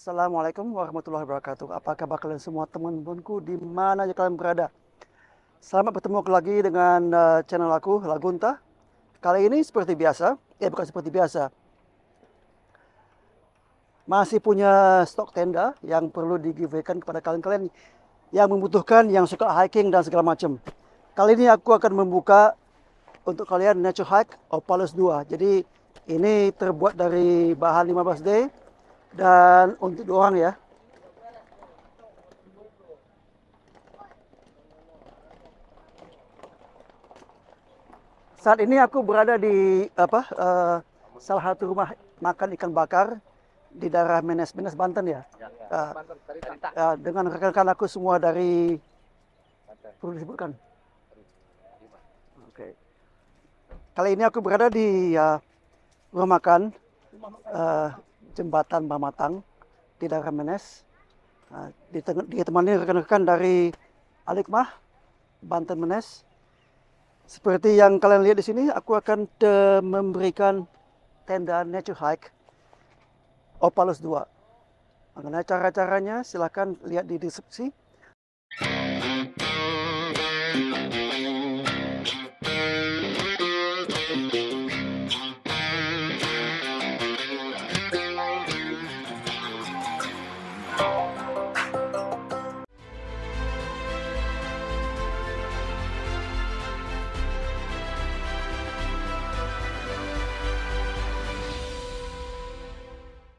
Assalamualaikum warahmatullahi wabarakatuh. Apa kabar kalian semua teman-temanku di mana aja kalian berada? Selamat bertemu lagi dengan channel aku, Lagunta. Kali ini seperti biasa, bukan seperti biasa. Masih punya stok tenda yang perlu di-giveaway-kan kepada kalian-kalian yang membutuhkan, yang suka hiking dan segala macam. Kali ini aku akan membuka untuk kalian Nature Hike Opalus 2. Jadi ini terbuat dari bahan 15D dan untuk 2 orang ya. Saat ini aku berada di salah satu rumah makan ikan bakar di daerah Menes, Banten ya. Dengan rekan-rekan aku semua dari perlu disebutkan. Oke. Kali ini aku berada di rumah makan Jembatan Bamatang di daerah Menes. Ditemani rekan-rekan dari Alikmah, Banten Menes. Seperti yang kalian lihat di sini, aku akan memberikan tenda Nature Hike Opalus 2. Mengenai cara-caranya, silahkan lihat di deskripsi.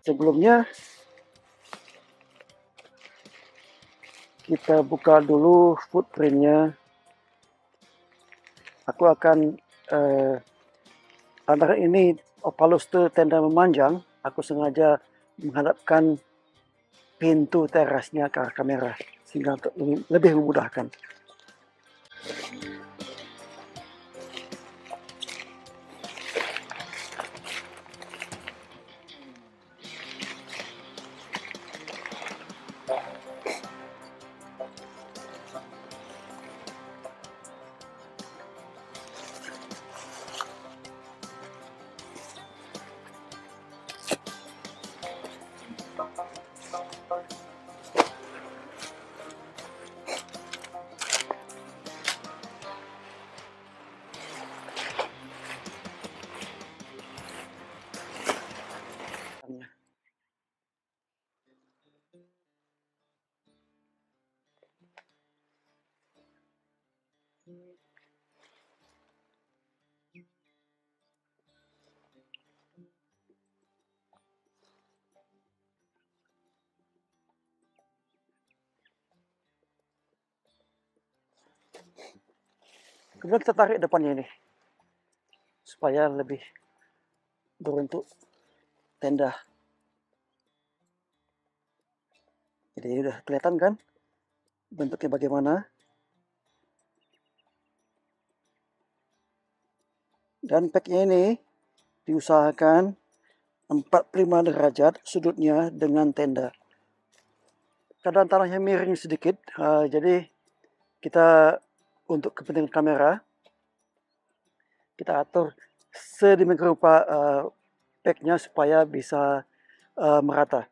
Sebelumnya kita buka dulu footprintnya. Aku akan antara ini Opalus itu tenda memanjang. Aku sengaja menghadapkan pintu terasnya ke arah kamera sehingga untuk lebih memudahkan. Kemudian kita tarik depannya ini supaya lebih berbentuk tenda. Jadi udah kelihatan kan bentuknya bagaimana. Dan packnya ini diusahakan 45 derajat sudutnya dengan tenda. Kadang tanahnya miring sedikit, jadi kita untuk kepentingan kamera kita atur sedemikian rupa packnya supaya bisa merata.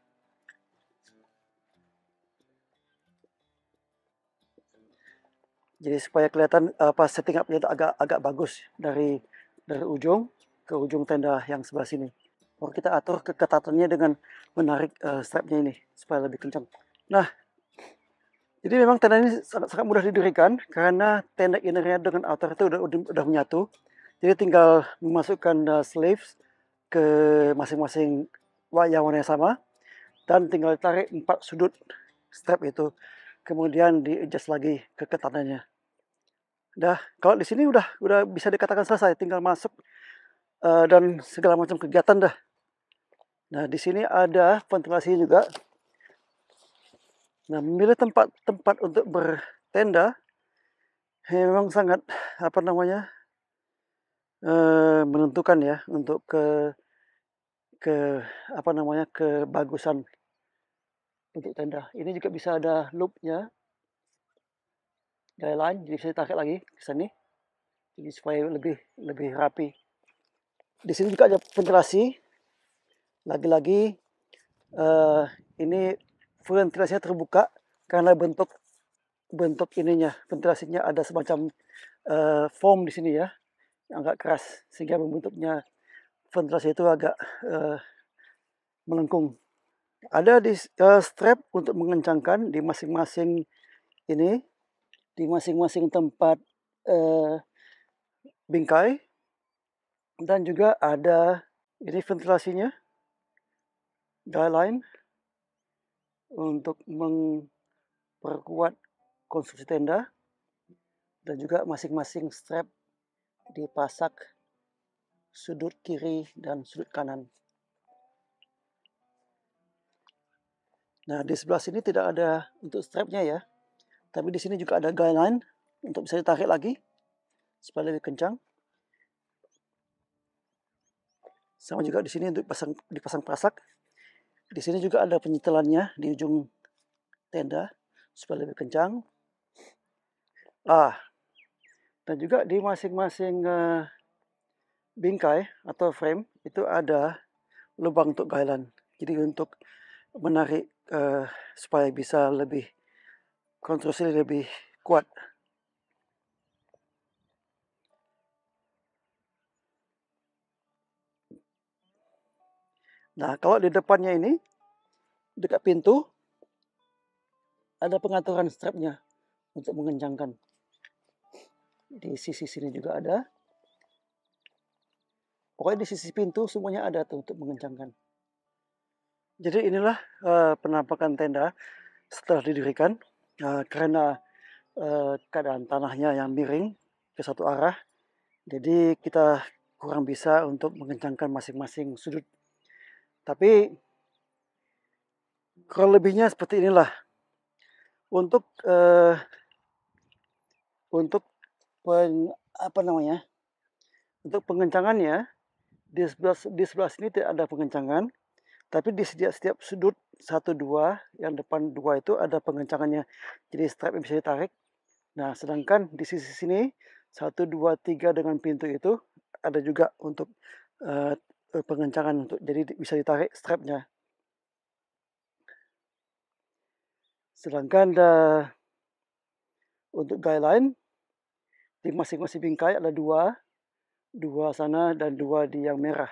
Jadi supaya kelihatan setting up-nya itu agak bagus dari ujung ke ujung tenda yang sebelah sini. Baru kita atur keketatannya dengan menarik strapnya ini supaya lebih kencang. Nah, jadi memang tenda ini sangat mudah didirikan karena tenda innernya dengan outer itu udah menyatu. Jadi tinggal memasukkan sleeves ke masing-masing yang warnanya sama dan tinggal tarik 4 sudut strap itu, kemudian di-adjust lagi keketatannya. Kalau di sini udah bisa dikatakan selesai, tinggal masuk dan segala macam kegiatan dah. Nah, di sini ada ventilasi juga. Nah, memilih tempat untuk bertenda memang sangat menentukan ya untuk kebagusan untuk tenda. Ini juga bisa ada loopnya, gaya line, jadi bisa ditarik lagi ke sini, jadi supaya lebih rapi. Di sini juga ada ventilasi. Lagi-lagi ini ventilasinya terbuka karena bentuk ininya, ventilasinya ada semacam foam di sini ya, yang agak keras sehingga membentuknya ventilasi itu agak melengkung. Ada di strap untuk mengencangkan di masing-masing ini, di masing-masing tempat bingkai, dan juga ada ini ventilasinya, guy line untuk memperkuat konstruksi tenda, dan juga masing-masing strap dipasak sudut kiri dan sudut kanan. Nah, di sebelah sini tidak ada untuk strapnya ya, tapi di sini juga ada guy line untuk bisa ditarik lagi supaya lebih kencang. Sama juga di sini untuk dipasang pasak. Di sini juga ada penyetelannya di ujung tenda supaya lebih kencang. Dan juga di masing-masing bingkai atau frame itu ada lubang untuk gailan. Jadi untuk menarik supaya bisa lebih konstruksi lebih kuat. Nah, kalau di depannya ini dekat pintu ada pengaturan strapnya untuk mengencangkan. Di sisi sini juga ada. Pokoknya di sisi pintu semuanya ada tuh untuk mengencangkan. Jadi inilah penampakan tenda setelah didirikan. Karena keadaan tanahnya yang miring ke satu arah, jadi kita kurang bisa untuk mengencangkan masing-masing sudut. Tapi kurang lebihnya seperti inilah. Untuk untuk pengencangannya di sebelah sini tidak ada pengencangan, tapi di setiap sudut 1, 2, yang depan 2 itu ada pengencangannya. Jadi strap yang bisa ditarik. Nah, sedangkan di sisi sini 1, 2, 3 dengan pintu itu ada juga untuk pengencangan untuk jadi bisa ditarik strapnya. Sedangkan untuk guy line di masing-masing bingkai ada dua sana dan 2 di yang merah.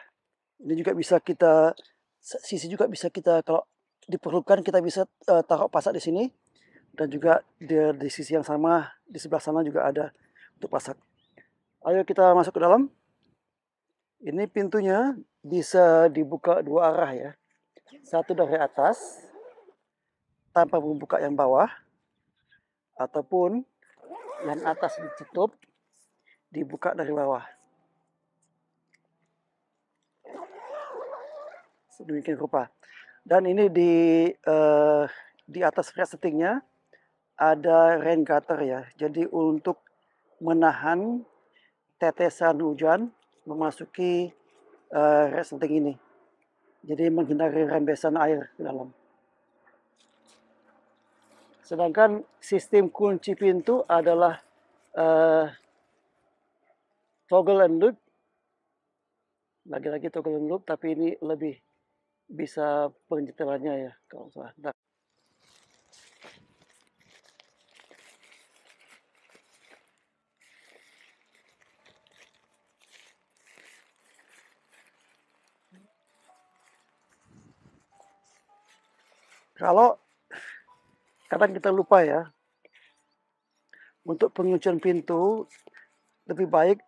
Ini juga bisa kita sisi juga bisa kita kalau diperlukan kita bisa taruh pasak di sini, dan juga di sisi yang sama di sebelah sana juga ada untuk pasak. Ayo kita masuk ke dalam. Ini pintunya bisa dibuka dua arah ya. Satu dari atas tanpa membuka yang bawah, ataupun yang atas ditutup dibuka dari bawah. Sedemikian rupa. Dan ini di atas resletingnya ada rain gutter ya. Jadi untuk menahan tetesan hujan memasuki resleting ini. Jadi menghindari rembesan air ke dalam. Sedangkan sistem kunci pintu adalah toggle and loop. Lagi-lagi toggle and loop, tapi ini lebih bisa penyetelannya ya kalau salah. Nah, kalau kadang kita lupa ya, untuk penguncian pintu lebih baik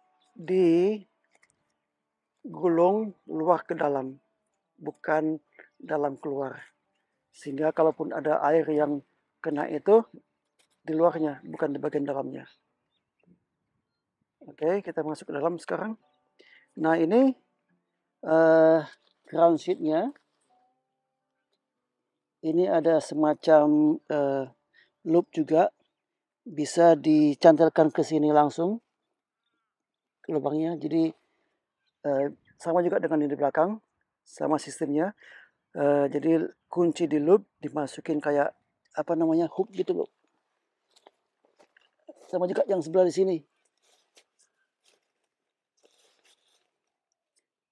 digulung luar ke dalam, bukan dalam keluar. Sehingga kalaupun ada air yang kena itu di luarnya, bukan di bagian dalamnya. Oke, kita masuk ke dalam sekarang. Nah, ini ground sheet-nya. Ini ada semacam loop juga, bisa dicantelkan ke sini langsung ke lubangnya. Jadi sama juga dengan yang di belakang, sama sistemnya. Jadi kunci di loop dimasukin kayak apa namanya hook gitu loh. Sama juga yang sebelah di sini.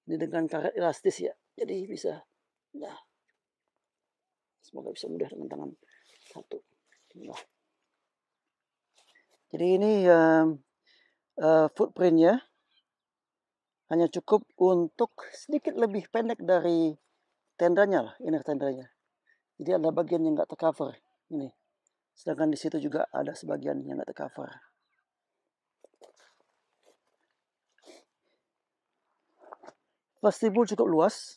Ini dengan karet elastis ya, jadi bisa. Nah, Semoga bisa mudah dengan tangan satu. Nah, jadi ini footprintnya hanya cukup untuk sedikit lebih pendek dari tendanya lah, inner tendanya. Jadi ada bagian yang nggak tercover ini. Sedangkan di situ juga ada sebagian yang nggak tercover. Vestibul cukup luas.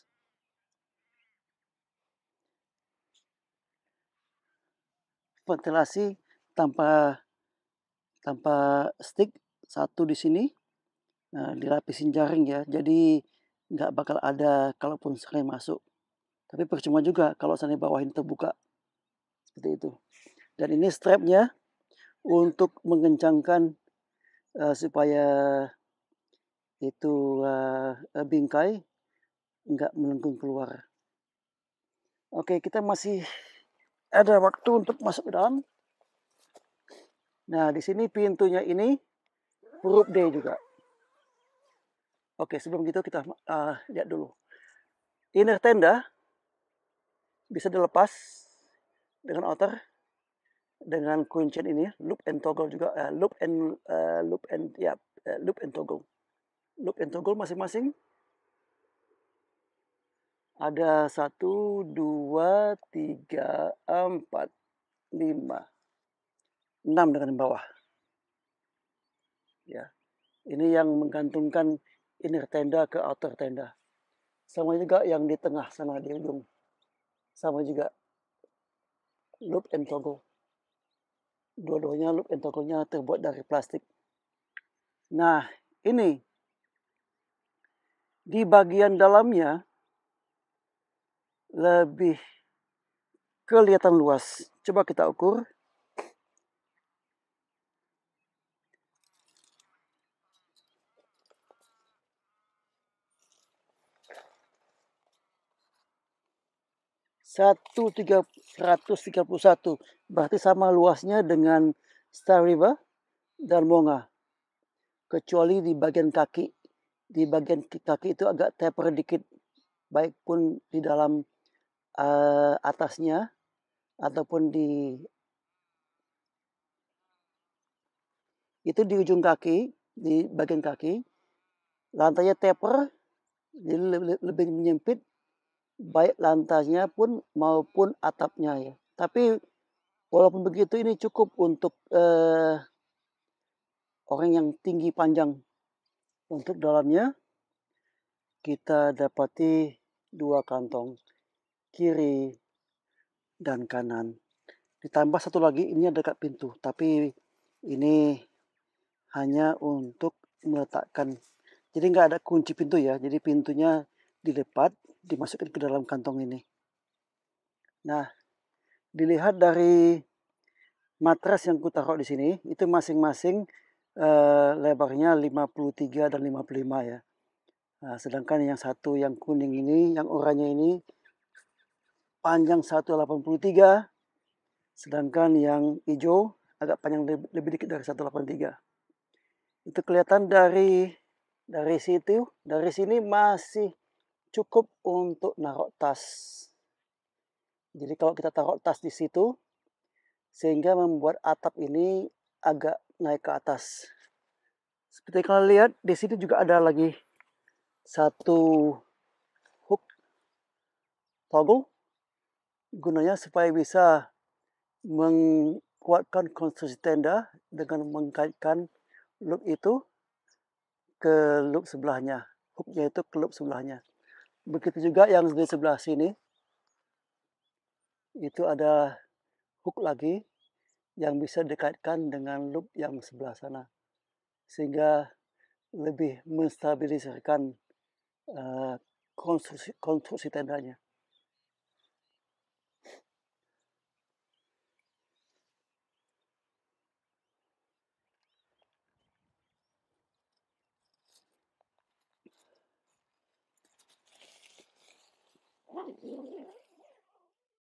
Ventilasi tanpa stick satu di sini. Nah, dilapisin jaring ya. Jadi nggak bakal ada kalaupun sekali masuk. Tapi percuma juga kalau seandainya bawah ini terbuka. Seperti itu. Dan ini strapnya untuk mengencangkan supaya itu bingkai nggak melengkung keluar. Oke, kita masih ada waktu untuk masuk ke dalam. Nah, di sini pintunya ini huruf D juga. Oke, sebelum gitu kita lihat dulu. Inner tenda bisa dilepas dengan outer dengan kuncen ini, loop and toggle juga, loop and toggle. Loop and toggle masing-masing ada 1, 2, 3, 4, 5, 6 dengan bawah. Ya, ini yang menggantungkan inner tenda ke outer tenda. Sama juga yang di tengah sana di ujung. Sama juga loop and toggle. Dua-duanya loop and toggle-nya terbuat dari plastik. Nah, ini di bagian dalamnya lebih kelihatan luas. Coba kita ukur. Satu 131, berarti sama luasnya dengan Star River dan Monga, kecuali di bagian kaki. Di bagian kaki itu agak taper dikit, baik pun di dalam atasnya ataupun di ujung kaki, di bagian kaki lantainya taper, jadi lebih menyempit, baik lantainya pun maupun atapnya ya. Tapi walaupun begitu ini cukup untuk orang yang tinggi panjang. Untuk dalamnya kita dapati 2 kantong kiri dan kanan. Ditambah satu lagi ini dekat pintu, tapi ini hanya untuk meletakkan. Jadi nggak ada kunci pintu ya, jadi pintunya dilipat, dimasukkan ke dalam kantong ini. Nah, dilihat dari matras yang kutaruh di sini, itu masing-masing lebarnya 53 dan 55 ya. Nah, sedangkan yang satu yang kuning ini, yang oranye ini panjang 183, sedangkan yang hijau agak panjang lebih dikit dari 183. Itu kelihatan dari situ, dari sini masih cukup untuk naruh tas. Jadi kalau kita taruh tas di situ, sehingga membuat atap ini agak naik ke atas. Seperti kalian lihat, di sini juga ada lagi satu hook toggle, gunanya supaya bisa menguatkan konstruksi tenda dengan mengkaitkan loop itu ke loop sebelahnya. Hooknya itu ke loop sebelahnya. Begitu juga yang di sebelah sini, itu ada hook lagi yang bisa dikaitkan dengan loop yang sebelah sana. Sehingga lebih menstabilisirkan konstruksi tendanya.